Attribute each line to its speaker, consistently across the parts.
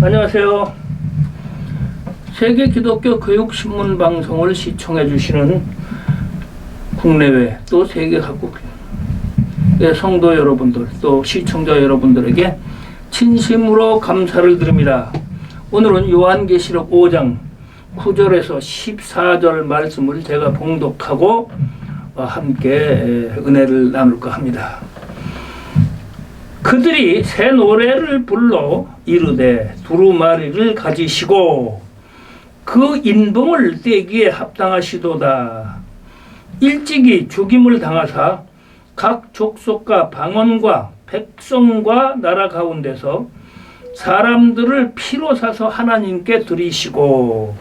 Speaker 1: 안녕하세요. 세계 기독교 교육신문 방송을 시청해 주시는 국내외 또 세계 각국의 성도 여러분들 또 시청자 여러분들에게 진심으로 감사를 드립니다. 오늘은 요한계시록 5장 9절에서 14절 말씀을 제가 봉독하고 함께 은혜를 나눌까 합니다. 그들이 새 노래를 불러 이르되 두루마리를 가지시고 그 인봉을 떼기에 합당하시도다. 일찍이 죽임을 당하사 각 족속과 방언과 백성과 나라 가운데서 사람들을 피로 사서 하나님께 드리시고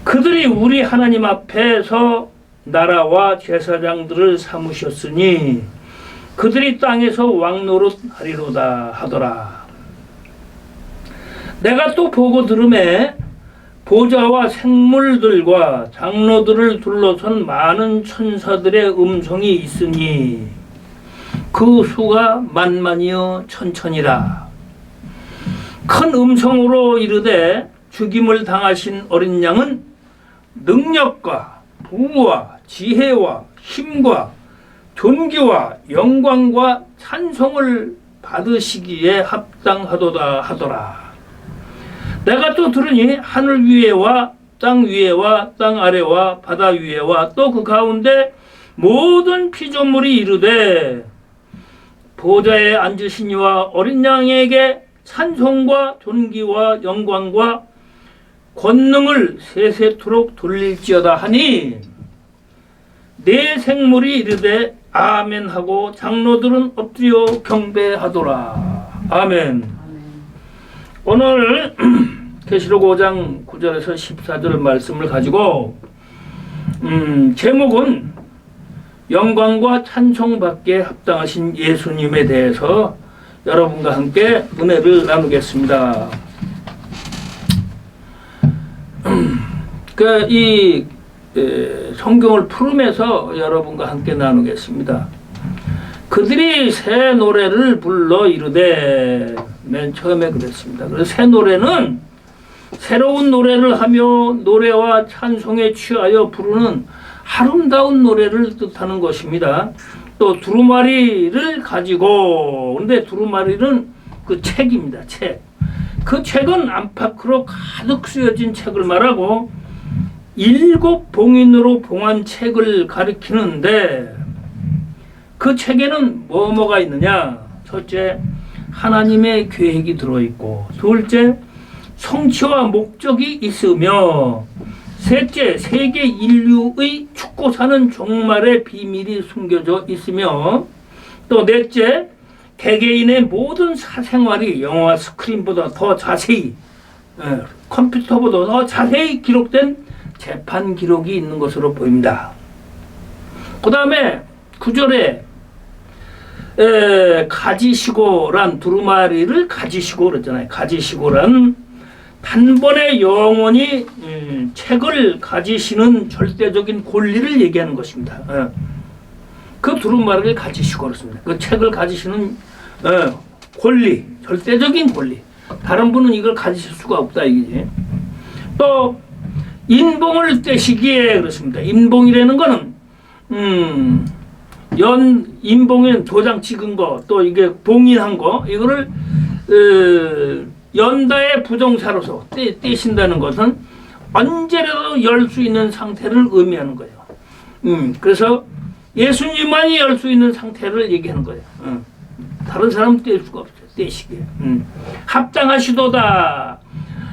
Speaker 1: 그들이 우리 하나님 앞에서 나라와 제사장들을 삼으셨으니 그들이 땅에서 왕노릇 하리로다 하더라. 내가 또 보고 들음에 보좌와 생물들과 장로들을 둘러선 많은 천사들의 음성이 있으니 그 수가 만만이여 천천이라. 큰 음성으로 이르되 죽임을 당하신 어린 양은 능력과 부와 지혜와 힘과 존귀와 영광과 찬송을 받으시기에 합당하도다 하더라. 내가 또 들으니 하늘 위에와 땅 위에와 땅 아래와 바다 위에와 또 그 가운데 모든 피조물이 이르되 보좌에 앉으신 이와 어린 양에게 찬송과 존귀와 영광과 권능을 세세토록 돌릴지어다 하니 네 생물이 이르되 아멘 하고 장로들은 엎드려 경배하더라. 아멘. 오늘 계시록 5장 9절에서 14절 말씀을 가지고 제목은 영광과 찬송받기에 합당하신 예수님에 대해서 여러분과 함께 은혜를 나누겠습니다. 이 성경을 풀으면서 여러분과 함께 나누겠습니다. 그들이 새 노래를 불러 이르되 맨 처음에 그랬습니다. 그래서 새 노래는 새로운 노래를 하며 노래와 찬송에 취하여 부르는 아름다운 노래를 뜻하는 것입니다. 또 두루마리를 가지고, 근데 두루마리는 그 책입니다. 책. 그 책은 안팎으로 가득 쓰여진 책을 말하고 7 봉인으로 봉한 책을 가리키는데 그 책에는 뭐가 있느냐? 첫째, 하나님의 계획이 들어있고, 둘째, 성취와 목적이 있으며, 셋째, 세계 인류의 죽고 사는 종말의 비밀이 숨겨져 있으며, 또 넷째, 개개인의 모든 사생활이 영화 스크린보다 더 자세히, 컴퓨터보다 더 자세히 기록된 재판 기록이 있는 것으로 보입니다. 그 다음에 9절에 가지시고란 두루마리를 가지시고 그랬잖아요. 가지시고란 단번에 영원히 책을 가지시는 절대적인 권리를 얘기하는 것입니다. 그 두루마리를 가지시고 그렇습니다. 그 책을 가지시는 권리, 절대적인 권리. 다른 분은 이걸 가지실 수가 없다 이게. 또 인봉을 떼시기에 그렇습니다. 인봉이라는 거는 인봉에 도장 찍은 거, 또 이게 봉인한 거, 이거를 연다의 부정사로서 떼신다는 것은 언제라도 열 수 있는 상태를 의미하는 거예요. 그래서 예수님만이 열 수 있는 상태를 얘기하는 거예요. 다른 사람은 뗄 수가 없어요. 떼시기에. 합당하시도다.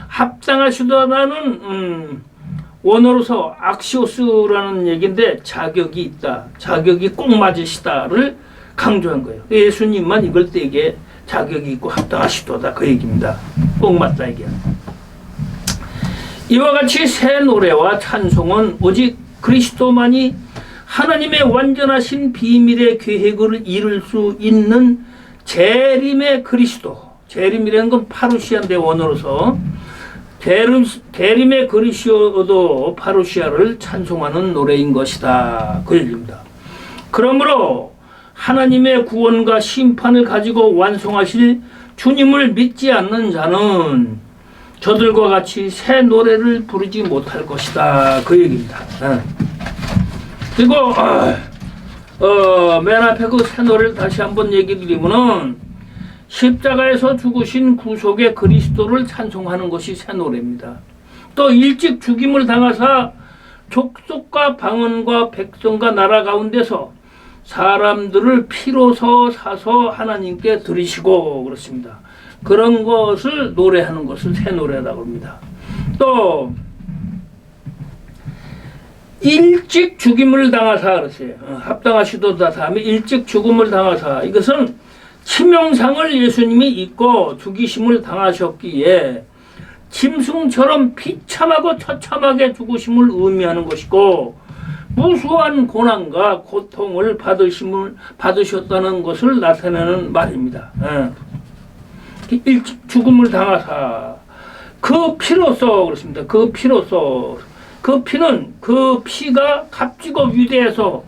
Speaker 1: 합당하시도다는 원어로서 악시오스라는 얘기인데 자격이 있다. 자격이 꼭 맞으시다를 강조한 거예요. 예수님만 이걸 떼게 자격이 있고 합당하시도다. 그 얘기입니다. 꼭 맞다 이게. 이와 같이 새 노래와 찬송은 오직 그리스도만이 하나님의 완전하신 비밀의 계획을 이룰 수 있는 재림의 그리스도. 재림이라는 건 파루시아인데 원어로서 대림의 그리스도 파루시아를 찬송하는 노래인 것이다. 그 얘기입니다. 그러므로 하나님의 구원과 심판을 가지고 완성하실 주님을 믿지 않는 자는 저들과 같이 새 노래를 부르지 못할 것이다. 그 얘기입니다. 그리고 맨 앞에 그 새 노래를 다시 한번 얘기 드리면은 십자가에서 죽으신 구속의 그리스도를 찬송하는 것이 새 노래입니다. 또 일찍 죽임을 당하사 족속과 방언과 백성과 나라 가운데서 사람들을 피로서 사서 하나님께 드리시고 그렇습니다. 그런 것을 노래하는 것을 새 노래라고 합니다. 또 일찍 죽임을 당하사 그랬어요. 합당하시도다 다음에 일찍 죽음을 당하사, 이것은 치명상을 예수님이 입고 죽이심을 당하셨기에 짐승처럼 비참하고 처참하게 죽으심을 의미하는 것이고, 무수한 고난과 고통을 받으셨다는 것을 나타내는 말입니다. 일찍 죽음을 당하사 그 피로써 그렇습니다. 그 피로써, 그 피는 그 피가 값지고 위대해서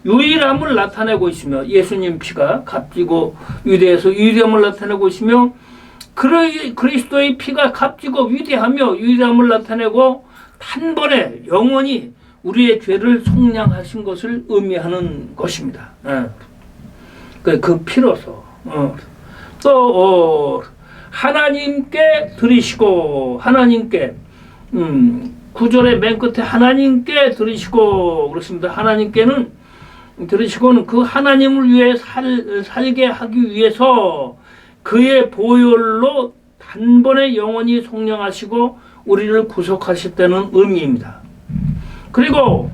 Speaker 1: 유일함을 나타내고 있으며, 예수님 피가 값지고 위대해서 유일함을 나타내고 있으며, 그리스도의 피가 값지고 위대하며 유일함을 나타내고 단번에 영원히 우리의 죄를 속량하신 것을 의미하는 것입니다. 그 피로서 또 하나님께 드리시고, 하나님께 9절의 맨 끝에 하나님께 드리시고 그렇습니다. 하나님께는 드리시고는 그 하나님을 위해 살게 하기 위해서 그의 보혈로 단번에 영원히 속량하시고 우리를 구속하셨다는 의미입니다. 그리고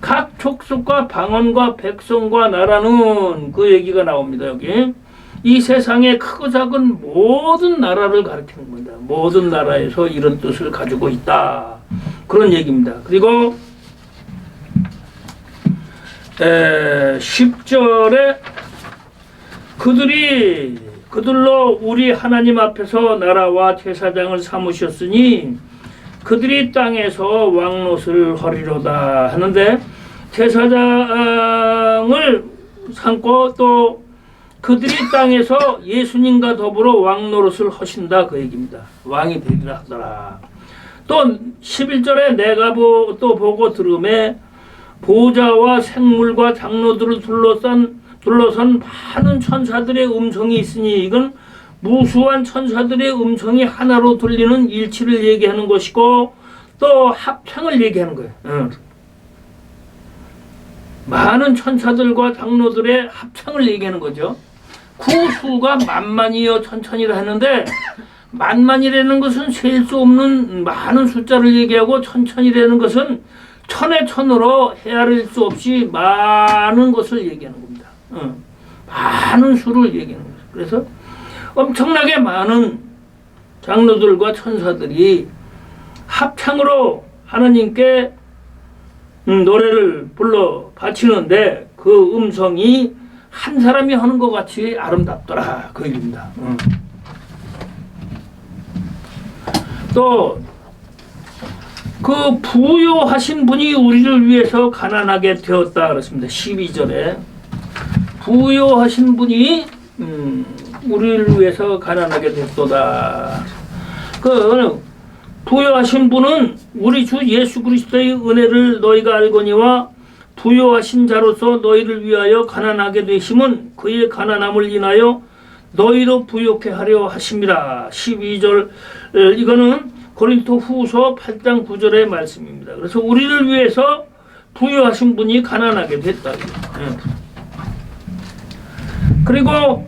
Speaker 1: 각 족속과 방언과 백성과 나라는 그 얘기가 나옵니다. 여기 이 세상의 크고 작은 모든 나라를 가리키는 겁니다. 모든 나라에서 이런 뜻을 가지고 있다, 그런 얘기입니다. 그리고 10절에 그들로 우리 하나님 앞에서 나라와 제사장을 삼으셨으니 그들이 땅에서 왕노릇을 허리로다 하는데, 제사장을 삼고 또 그들이 땅에서 예수님과 더불어 왕노릇을 하신다, 그 얘기입니다. 왕이 되리라 하더라. 또 11절에 내가 또 보고 들음에 보좌와 생물과 장로들을 둘러선 많은 천사들의 음성이 있으니, 이건 무수한 천사들의 음성이 하나로 들리는 일치를 얘기하는 것이고, 또 합창을 얘기하는 거예요. 많은 천사들과 장로들의 합창을 얘기하는 거죠. 그 수가 만만이여 천천이라 하는데, 만만이라는 것은 셀 수 없는 많은 숫자를 얘기하고, 천천이라는 것은 천의 천으로 헤아릴 수 없이 많은 것을 얘기하는 겁니다. 많은 수를 얘기하는 거죠. 그래서 엄청나게 많은 장로들과 천사들이 합창으로 하나님께 노래를 불러 바치는데, 그 음성이 한 사람이 하는 것 같이 아름답더라, 그 얘기입니다. 또 그 부요하신 분이 우리를 위해서 가난하게 되었다 그렇습니다. 12절에 부요하신 분이 우리를 위해서 가난하게 됐도다. 그 부요하신 분은 우리 주 예수 그리스도의 은혜를 너희가 알거니와 부요하신 자로서 너희를 위하여 가난하게 되심은 그의 가난함을 인하여 너희로 부요케 하려 하심이라. 12절, 이거는 고린도 후서 8장 9절의 말씀입니다. 그래서 우리를 위해서 부요하신 분이 가난하게 됐다. 그리고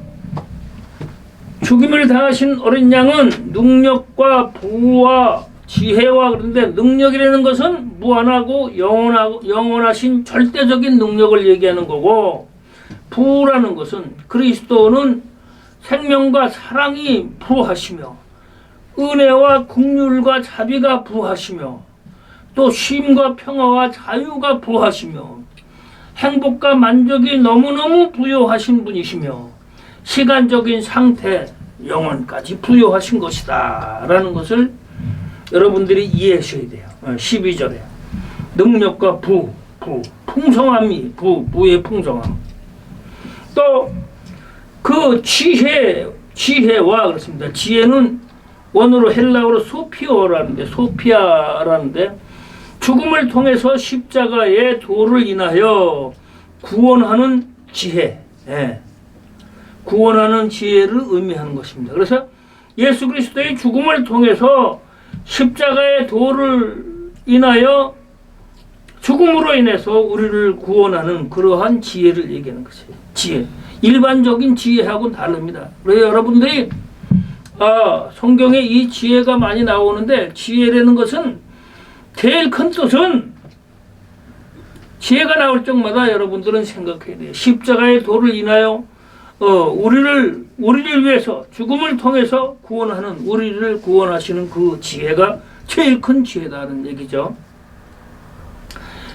Speaker 1: 죽임을 당하신 어린 양은 능력과 부와 지혜와, 그런데 능력이라는 것은 무한하고 영원하신 절대적인 능력을 얘기하는 거고, 부라는 것은 그리스도는 생명과 사랑이 부하시며 은혜와 긍휼과 자비가 부하시며 또 쉼과 평화와 자유가 부하시며 행복과 만족이 너무너무 부요하신 분이시며 시간적인 상태, 영혼까지 부요하신 것이다 라는 것을 여러분들이 이해하셔야 돼요. 12절에 능력과 풍성함이 부의 풍성함, 또 그 지혜와 그렇습니다. 지혜는 원어로 헬라어로 소피아라는데 죽음을 통해서 십자가의 도를 인하여 구원하는 지혜, 구원하는 지혜를 의미하는 것입니다. 그래서 예수 그리스도의 죽음을 통해서 십자가의 도를 인하여 죽음으로 인해서 우리를 구원하는 그러한 지혜를 얘기하는 것이에요. 지혜. 일반적인 지혜하고는 다릅니다. 그래서 여러분들이 성경에 이 지혜가 많이 나오는데 지혜라는 것은 제일 큰 뜻은 지혜가 나올 적마다 여러분들은 생각해야 돼요. 십자가의 도를 인하여 우리를 위해서 죽음을 통해서 구원하는 우리를 구원하시는 그 지혜가 제일 큰 지혜다는 얘기죠.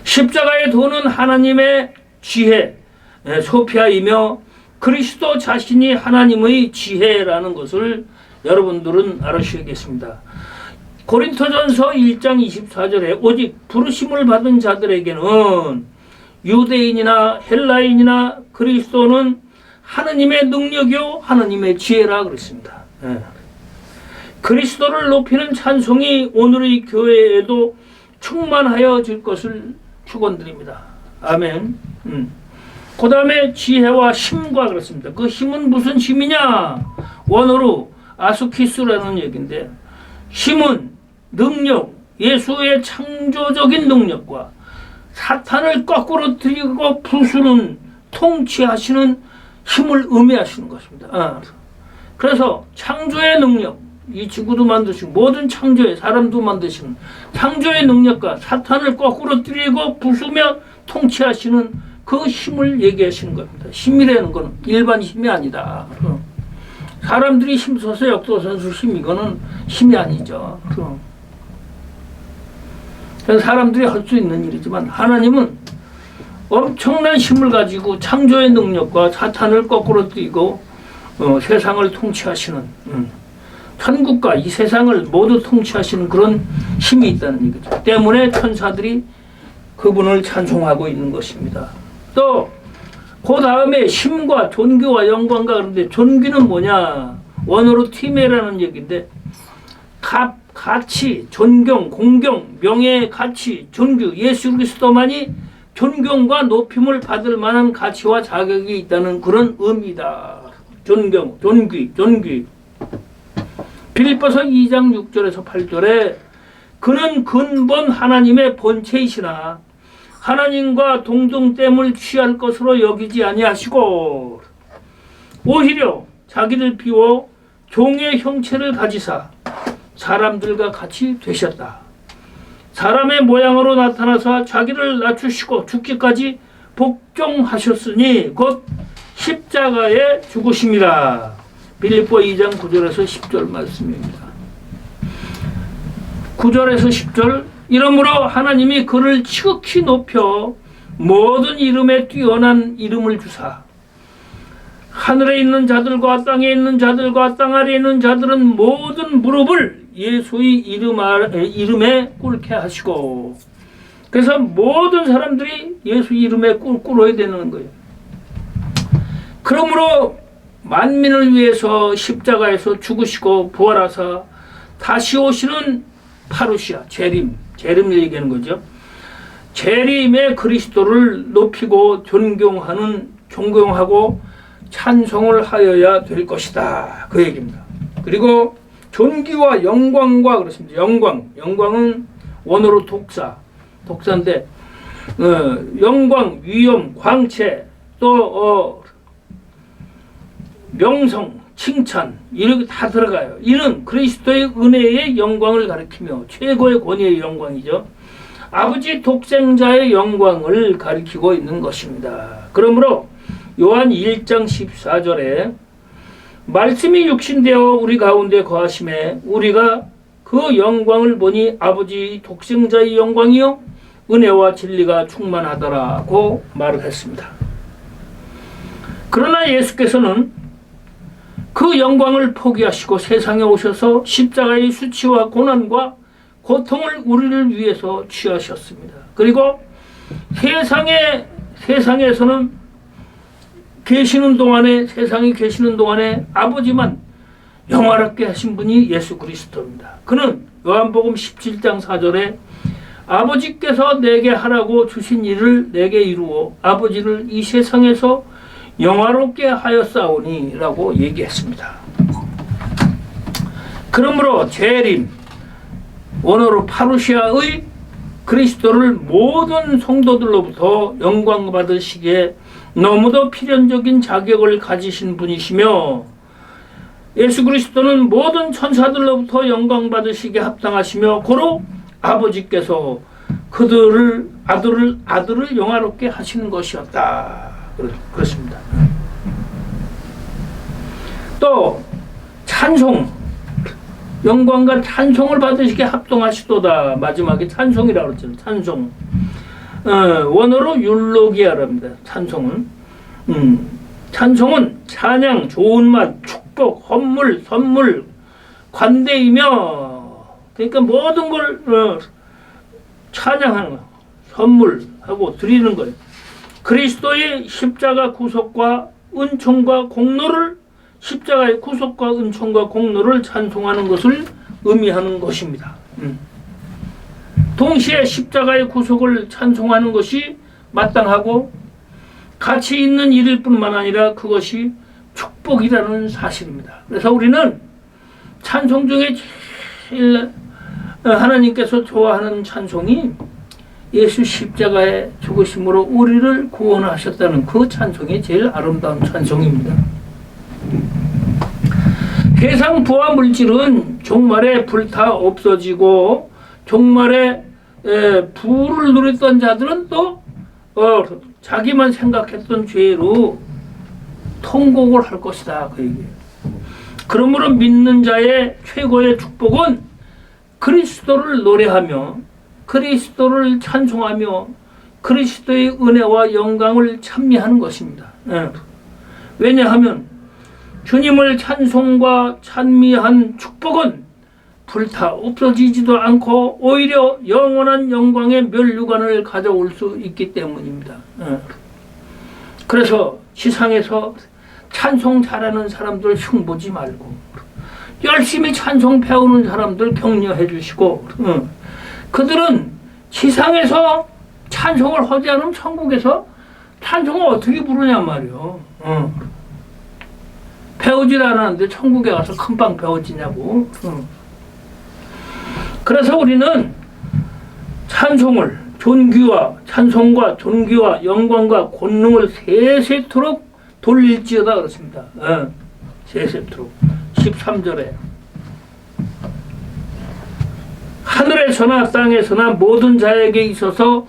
Speaker 1: 십자가의 도는 하나님의 지혜, 소피아이며 그리스도 자신이 하나님의 지혜라는 것을 여러분들은 알으셔야겠습니다. 고린토전서 1장 24절에 오직 부르심을 받은 자들에게는 유대인이나 헬라인이나 그리스도는 하나님의 능력이요 하나님의 지혜라 그랬습니다. 그리스도를 높이는 찬송이 오늘의 교회에도 충만하여질 것을 축원드립니다. 아멘. 그 다음에 지혜와 힘과 그렇습니다. 그 힘은 무슨 힘이냐? 원어로 아수키스라는 얘기인데 힘은 능력, 예수의 창조적인 능력과 사탄을 거꾸로 들이고 부수는 통치하시는 힘을 의미하시는 것입니다. 그래서 창조의 능력, 이 지구도 만드시고 모든 창조의 사람도 만드시는 창조의 능력과 사탄을 거꾸로 들이고 부수며 통치하시는 그 힘을 얘기하시는 겁니다. 힘이라는 것은 일반 힘이 아니다. 사람들이 힘써서 역도선수 힘 이거는 힘이 아니죠. 사람들이 할 수 있는 일이지만 하나님은 엄청난 힘을 가지고 창조의 능력과 사탄을 거꾸로 뛰고 세상을 통치하시는 천국과 이 세상을 모두 통치하시는 그런 힘이 있다는 얘기죠. 때문에 천사들이 그분을 찬송하고 있는 것입니다. 또 그 다음에 힘과 존귀와 영광과 그런데 존귀는 뭐냐? 원어로 티메라는 얘기인데 가치, 존경, 공경, 명예, 가치, 존귀, 예수 그리스도만이 존경과 높임을 받을 만한 가치와 자격이 있다는 그런 의미다. 존경, 존귀. 빌립보서 2장 6절에서 8절에 그는 근본 하나님의 본체이시나 하나님과 동등됨을 취할 것으로 여기지 아니하시고 오히려 자기를 비워 종의 형체를 가지사 사람들과 같이 되셨다. 사람의 모양으로 나타나서 자기를 낮추시고 죽기까지 복종하셨으니 곧 십자가에 죽으심이라. 빌립보 2장 9절에서 10절 말씀입니다. 9절에서 10절 이러므로 하나님이 그를 지극히 높여 모든 이름에 뛰어난 이름을 주사 하늘에 있는 자들과 땅에 있는 자들과 땅 아래에 있는 자들은 모든 무릎을 예수의 이름에 꿇게 하시고 그래서 모든 사람들이 예수 이름에 꿇어야 되는 거예요. 그러므로 만민을 위해서 십자가에서 죽으시고 부활하사 다시 오시는 파루시아, 재림 얘기하는 거죠. 재림의 그리스도를 높이고 존경하고 찬송을 하여야 될 것이다. 그 얘기입니다. 그리고 존귀와 영광과 그렇습니다. 영광은 원어로 독사인데 영광, 위엄, 광채, 또 명성, 칭찬 이렇게 다 들어가요. 이는 그리스도의 은혜의 영광을 가리키며 최고의 권위의 영광이죠. 아버지 독생자의 영광을 가리키고 있는 것입니다. 그러므로 요한 1장 14절에 말씀이 육신되어 우리 가운데 거하심에 우리가 그 영광을 보니 아버지 독생자의 영광이요 은혜와 진리가 충만하더라고 말을 했습니다. 그러나 예수께서는 그 영광을 포기하시고 세상에 오셔서 십자가의 수치와 고난과 고통을 우리를 위해서 취하셨습니다. 그리고 세상에서는 세상에 계시는 동안에 아버지만 영화롭게 하신 분이 예수 그리스도입니다. 그는 요한복음 17장 4절에 아버지께서 내게 하라고 주신 일을 내게 이루어 아버지를 이 세상에서 영화롭게 하였사오니 라고 얘기했습니다. 그러므로 재림, 원어로 파루시아의 그리스도를 모든 성도들로부터 영광 받으시기에 너무도 필연적인 자격을 가지신 분이시며 예수 그리스도는 모든 천사들로부터 영광 받으시기에 합당하시며 고로 아버지께서 그들을 아들을 영화롭게 하시는 것이었다. 그렇습니다. 또 찬송, 영광과 찬송을 받으시기에 합동하시도다. 마지막에 찬송이라고 그랬잖아요. 찬송. 원어로 율로기아랍니다. 찬송은. 찬송은 찬양, 좋은 맛, 축복, 헌물, 선물, 관대이며, 그러니까 모든 걸 찬양하는 거, 선물하고 드리는 거예요. 그리스도의 십자가 구속과 은총과 공로를, 십자가의 구속과 은총과 공로를 찬송하는 것을 의미하는 것입니다. 동시에 십자가의 구속을 찬송하는 것이 마땅하고 가치 있는 일일 뿐만 아니라 그것이 축복이라는 사실입니다. 그래서 우리는 찬송 중에 제일 하나님께서 좋아하는 찬송이 예수 십자가의 죽으심으로 우리를 구원하셨다는 그 찬송이 제일 아름다운 찬송입니다. 세상 부와 물질은 종말에 불타 없어지고 종말에 부를 누렸던 자들은 또 자기만 생각했던 죄로 통곡을 할 것이다. 그 얘기예요. 그러므로 믿는 자의 최고의 축복은 그리스도를 노래하며 그리스도를 찬송하며 그리스도의 은혜와 영광을 찬미하는 것입니다. 왜냐하면 주님을 찬송과 찬미한 축복은 불타 없어지지도 않고 오히려 영원한 영광의 멸류관을 가져올 수 있기 때문입니다. 그래서 지상에서 찬송 잘하는 사람들 흉보지 말고 열심히 찬송 배우는 사람들 격려해 주시고 그들은 지상에서 찬송을 하지 않으면 천국에서 찬송을 어떻게 부르냔 말이요. 배우질 않았는데 천국에 가서 금방 배워지냐고. 그래서 우리는 찬송을 찬송과 존귀와 영광과 권능을 세세토록 돌릴지어다 그렇습니다. 세세토록 13절에 하늘에서나 땅에서나 모든 자에게 있어서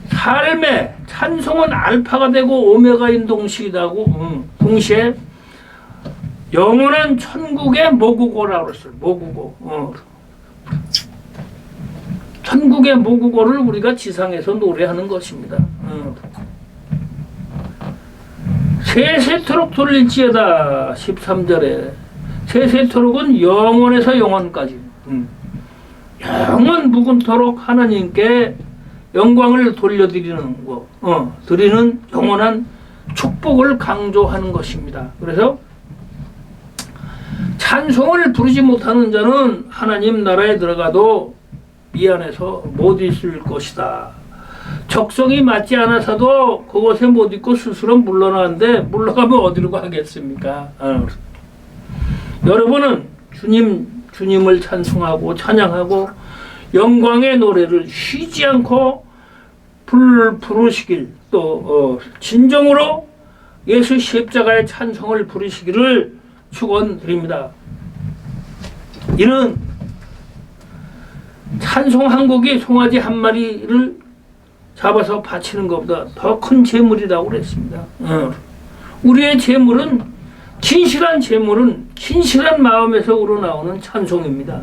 Speaker 1: 삶의 찬송은 알파가 되고 오메가인 동시이다고 동시에 영원한 천국의 모국어라고 그랬어요. 모국어. 천국의 모국어를 우리가 지상에서 노래하는 것입니다. 세세토록 돌릴지어다 13절에 세세토록은 영원에서 영원까지 영원 묵은토록 하나님께 영광을 돌려드리는 거, 드리는 영원한 축복을 강조하는 것입니다. 그래서 찬송을 부르지 못하는 자는 하나님 나라에 들어가도 미안해서 못 있을 것이다. 적성이 맞지 않아서도 그곳에 못 있고 스스로 물러나는데 물러가면 어디로 가겠습니까? 여러분은 주님을 찬송하고 찬양하고 영광의 노래를 쉬지 않고 부르시길 또 진정으로 예수 십자가의 찬송을 부르시기를 축원드립니다. 이는 찬송 한 곡이 송아지 한 마리를 잡아서 바치는 것보다 더 큰 재물이라고 그랬습니다. 우리의 재물은 진실한 마음에서 우러나오는 찬송입니다.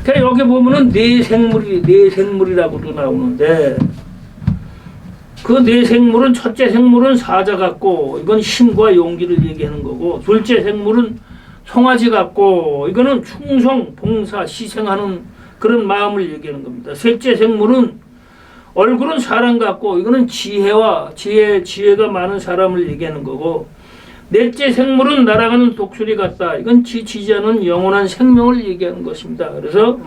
Speaker 1: 그러니까 여기 보면은 내생물이라고도 나오는데 그 내생물은 첫째 생물은 사자 같고 이건 힘과 용기를 얘기하는 거고 둘째 생물은 송아지 같고 이거는 충성, 봉사, 희생하는 그런 마음을 얘기하는 겁니다. 셋째 생물은 얼굴은 사람 같고 이거는 지혜가 많은 사람을 얘기하는 거고 넷째 생물은 날아가는 독수리 같다. 이건 지치지 않은 영원한 생명을 얘기하는 것입니다. 그래서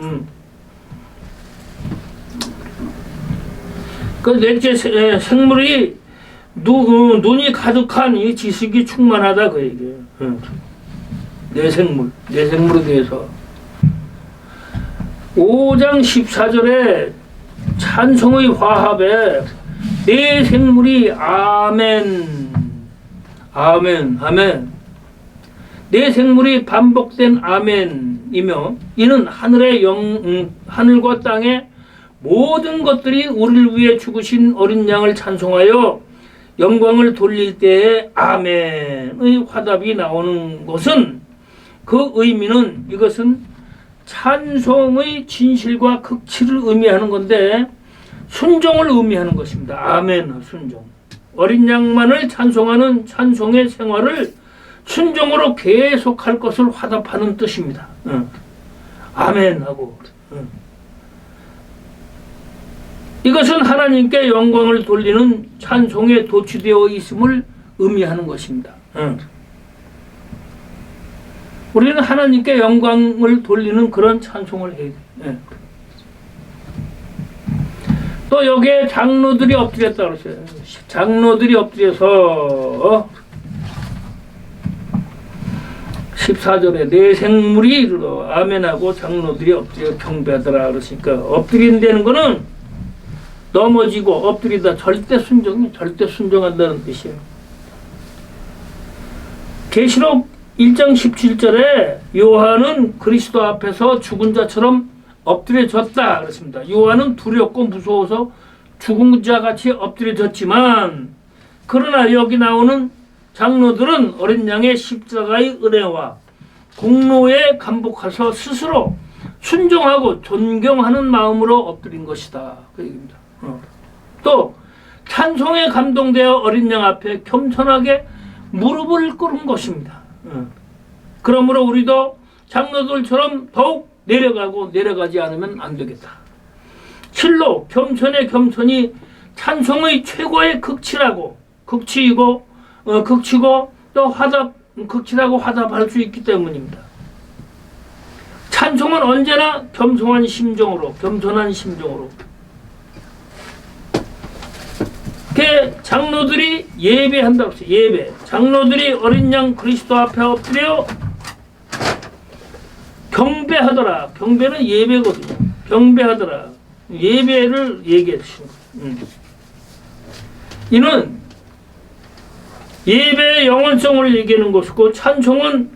Speaker 1: 그 넷째 생물이 눈이 가득한 이 지식이 충만하다 그 얘기예요. 네 생물에 대해서 5장 14절에 찬송의 화합에 네 생물이 아멘 네 생물이 반복된 아멘이며 이는 하늘과 땅의 모든 것들이 우리를 위해 죽으신 어린 양을 찬송하여 영광을 돌릴 때에 아멘의 화답이 나오는 것은 그 의미는 이것은 찬송의 진실과 극치를 의미하는 건데 순종을 의미하는 것입니다. 아멘, 순종. 어린 양만을 찬송하는 찬송의 생활을 순종으로 계속할 것을 화답하는 뜻입니다. 아멘하고 이것은 하나님께 영광을 돌리는 찬송에 도취되어 있음을 의미하는 것입니다. 우리는 하나님께 영광을 돌리는 그런 찬송을 해야 돼요. 또 여기에 장로들이 엎드렸다 그랬어요. 장로들이 엎드려서 14절에 내 생물이 이르러 아멘하고 장로들이 엎드려 경배하더라 그러니까 엎드린다는 거는 넘어지고 엎드리다 절대 순종한다는 뜻이에요. 계시록 1장 17절에 요한은 그리스도 앞에서 죽은 자처럼 엎드려졌다 그랬습니다. 요한은 두렵고 무서워서 죽은 자같이 엎드려졌지만 그러나 여기 나오는 장로들은 어린 양의 십자가의 은혜와 공로에 감복해서 스스로 순종하고 존경하는 마음으로 엎드린 것이다 그 얘기입니다. 또 찬송에 감동되어 어린 양 앞에 겸손하게 무릎을 꿇은 것입니다. 그러므로 우리도 장로들처럼 더욱 내려가지 않으면 안 되겠다. 실로 겸손이 찬송의 최고의 극치고 또 극치라고 화답할 수 있기 때문입니다. 찬송은 언제나 겸손한 심정으로 장로들이 예배한다고 했어요. 예배. 장로들이 어린 양 그리스도 앞에 엎드려 경배하더라. 경배는 예배거든요. 경배하더라. 예배를 얘기해 주신 거예요. 이는 예배의 영원성을 얘기하는 것이고 찬송은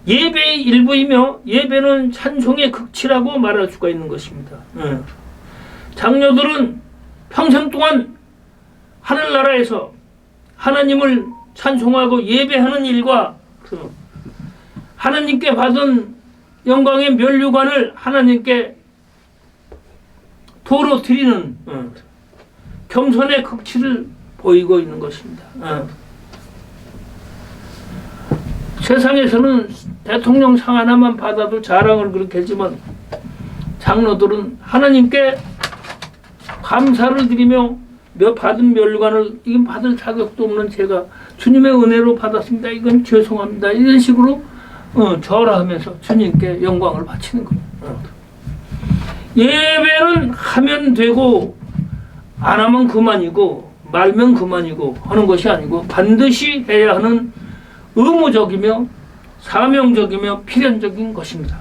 Speaker 1: 예배의 일부이며 예배는 찬송의 극치라고 말할 수가 있는 것입니다. 장로들은 평생 동안 하늘나라에서 하나님을 찬송하고 예배하는 일과 하나님께 받은 영광의 면류관을 하나님께 도로 드리는 겸손의 극치를 보이고 있는 것입니다. 세상에서는 대통령 상 하나만 받아도 자랑을 그렇게 하지만 장로들은 하나님께 감사를 드리며 받은 면류관을 이건 받을 자격도 없는 제가 주님의 은혜로 받았습니다. 이건 죄송합니다. 이런 식으로 절하하면서 주님께 영광을 바치는 거예요. 예배는 하면 되고 안 하면 그만이고 말면 그만이고 하는 것이 아니고 반드시 해야 하는 의무적이며 사명적이며 필연적인 것입니다.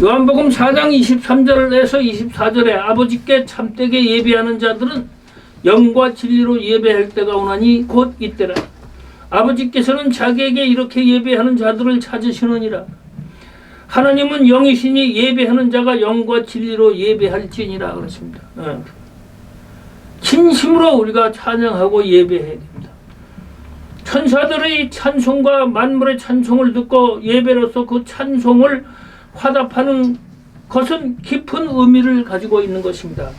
Speaker 1: 요한복음 4장 23절에서 24절에 아버지께 참되게 예배하는 자들은 영과 진리로 예배할 때가 오나니 곧 이때라. 아버지께서는 자기에게 이렇게 예배하는 자들을 찾으시느니라. 하나님은 영이시니 예배하는 자가 영과 진리로 예배할지니라 그렇습니다. 진심으로 우리가 찬양하고 예배해야 됩니다. 천사들의 찬송과 만물의 찬송을 듣고 예배로서 그 찬송을 화답하는 것은 깊은 의미를 가지고 있는 것입니다.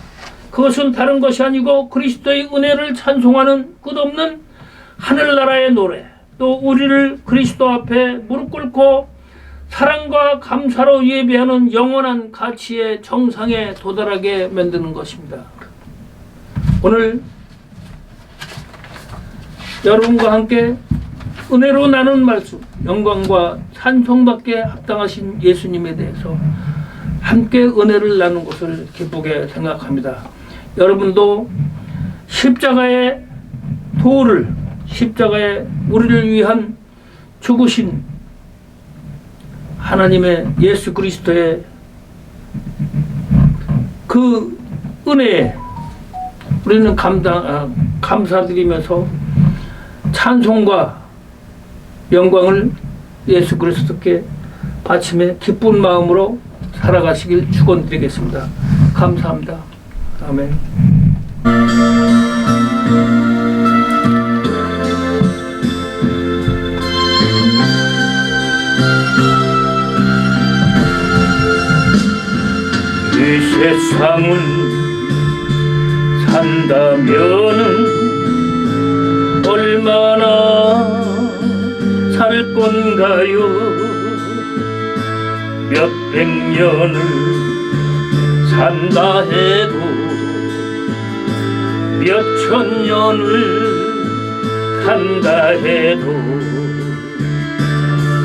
Speaker 1: 그것은 다른 것이 아니고 그리스도의 은혜를 찬송하는 끝없는 하늘나라의 노래, 또 우리를 그리스도 앞에 무릎 꿇고 사랑과 감사로 예배하는 영원한 가치의 정상에 도달하게 만드는 것입니다. 오늘 여러분과 함께 은혜로 나눈 말씀, 영광과 찬송받게 합당하신 예수님에 대해서 함께 은혜를 나눈 것을 기쁘게 생각합니다. 여러분도 십자가의 도를, 십자가의 우리를 위한 죽으신 하나님의 예수 그리스도의 그 은혜에 우리는 감사드리면서 찬송과 영광을 예수 그리스도께 바치며 기쁜 마음으로 살아가시길 축원드리겠습니다. 감사합니다. 아멘. 이 세상은 산다면은 얼마나 살 건가요? 몇백 년을 산다 해도 몇천 년을 산다 해도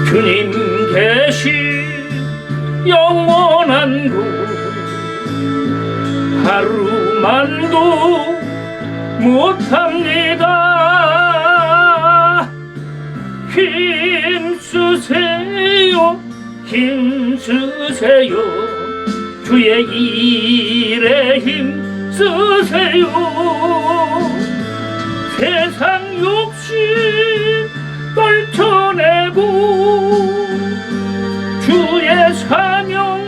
Speaker 1: 주님 계신 영원한 곳 하루만도 못합니다. 힘쓰세요, 힘쓰세요. 주의 일에 힘쓰세요. 세상 욕심 떨쳐내고 주의 사명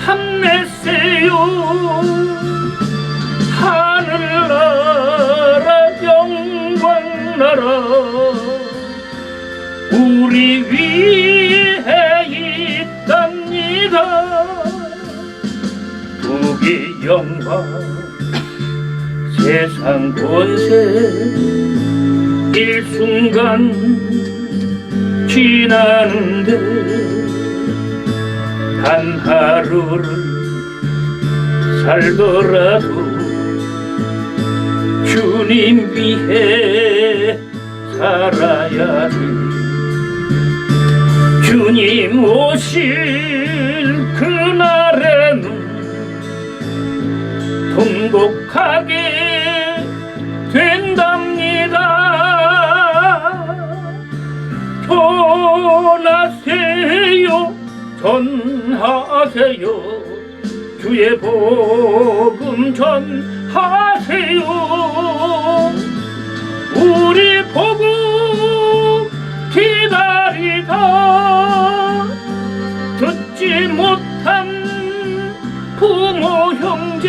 Speaker 1: 탐내세요. 하늘나라 영광나라 우리 위에 있답니다. 부귀 영화 세상 권세 일순간 지나는데 단 하루를 살더라도 주님 위해 살아야지. 주님 오실 그날에는 통곡하게 된답니다. 전하세요, 전하세요. 주의 복음 전하세요. 우리 복음 기다리다 듣지 못한 부모 형제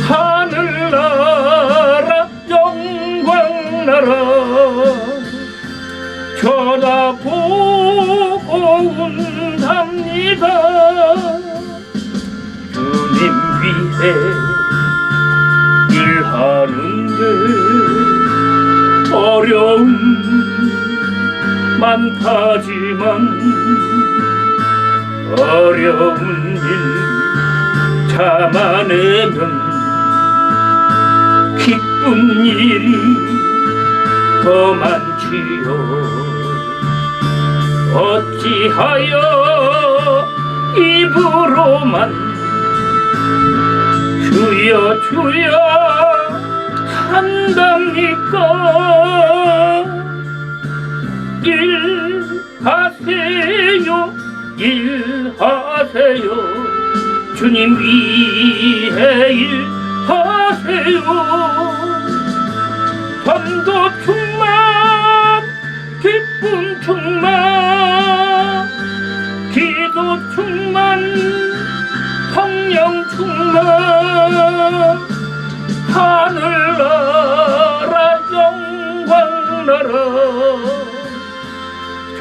Speaker 1: 하늘나라 영광나라 쳐다보고 온답니다. 주님 위해 일하는데 어려움 많다지만 어려운 일 참아내면 기쁜 일이 더 많지요. 어찌하여 입으로만 주여 주여 한답니까? 일하세요, 일하세요. 주님 위해 일하세요. 전도 충만, 기쁨 충만, 기도 충만, 성령 충만. 하늘나라 영광나라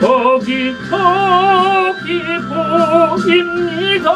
Speaker 1: 저기 보입니다.